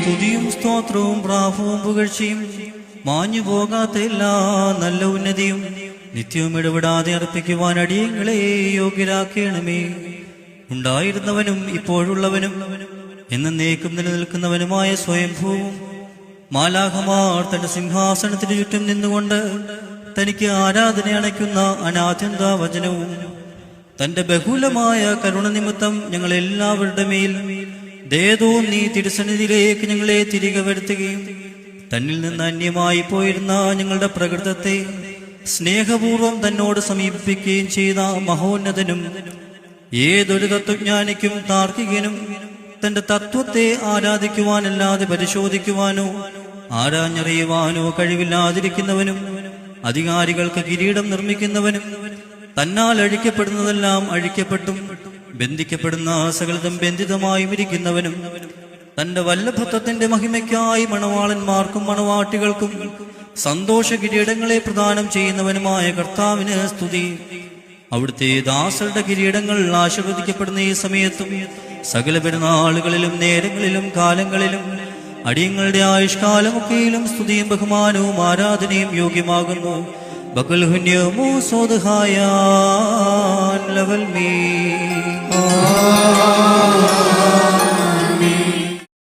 സ്തുതിയും സ്തോത്രവും പ്രാഭവും പുകഴ്ചയും മാഞ്ഞു പോകാത്ത എല്ലാ നല്ല ഉന്നതിയും നിത്യവും ഇടപെടാതെ അർപ്പിക്കുവാൻ അടിയങ്ങളെ യോഗ്യരാക്കണമേ. ഉണ്ടായിരുന്നവനും ഇപ്പോഴുള്ളവനും എന്നേക്കും നിലനിൽക്കുന്നവനുമായ സ്വയംഭൂവും മാലാഖമാർ തന്റെ സിംഹാസനത്തിന് ചുറ്റും നിന്നുകൊണ്ട് തനിക്ക് ആരാധന അണയ്ക്കുന്ന അനാദ്യന്ത വചനവും തന്റെ ബഹുലമായ കരുണ നിമിത്തം ഞങ്ങളെല്ലാവരുടെ മേൽ ദയതോന്നി തിരുസന്നിധിയിലേക്ക് ഞങ്ങളെ തിരികെ വരുത്തുകയും തന്നിൽ നിന്ന് അന്യമായി പോയിരുന്ന ഞങ്ങളുടെ പ്രകൃതത്തെ സ്നേഹപൂർവം തന്നോട് സമീപിപ്പിക്കുകയും ചെയ്ത മഹോന്നതനും ഏതൊരു തത്വജ്ഞാനിക്കും താർക്കികനും തന്റെ തത്വത്തെ ആരാധിക്കുവാനല്ലാതെ പരിശോധിക്കുവാനോ ആരാഞ്ഞറിയുവാനോ കഴിവില്ലാതിരിക്കുന്നവനും അധികാരികൾക്ക് കിരീടം നിർമ്മിക്കുന്നവനും തന്നാൽ അഴിക്കപ്പെടുന്നതെല്ലാം അഴിക്കപ്പെട്ടും ബന്ധിക്കപ്പെടുന്ന സകലതും ബന്ധിതമായും ഇരിക്കുന്നവനും തന്റെ വല്ലഭത്വത്തിന്റെ മഹിമയ്ക്കായി മണവാളന്മാർക്കും മണവാട്ടികൾക്കും സന്തോഷ കിരീടങ്ങളെ പ്രദാനം ചെയ്യുന്നവനുമായ കർത്താവിന് സ്തുതി. അവിടുത്തെ ദാസരുടെ കിരീടങ്ങൾ ആശീർവദിക്കപ്പെടുന്ന ഈ സമയത്തും സകല പെരുന്നാളുകളിലും നേരങ്ങളിലും കാലങ്ങളിലും അടിയങ്ങളുടെ ആയുഷ്കാലമൊക്കെയിലും സ്തുതിയും ബഹുമാനവും ആരാധനയും യോഗ്യമാകുന്നു. ബകുൽഹുന്യമോ സോദഹായാൻ ലവൽ മീ.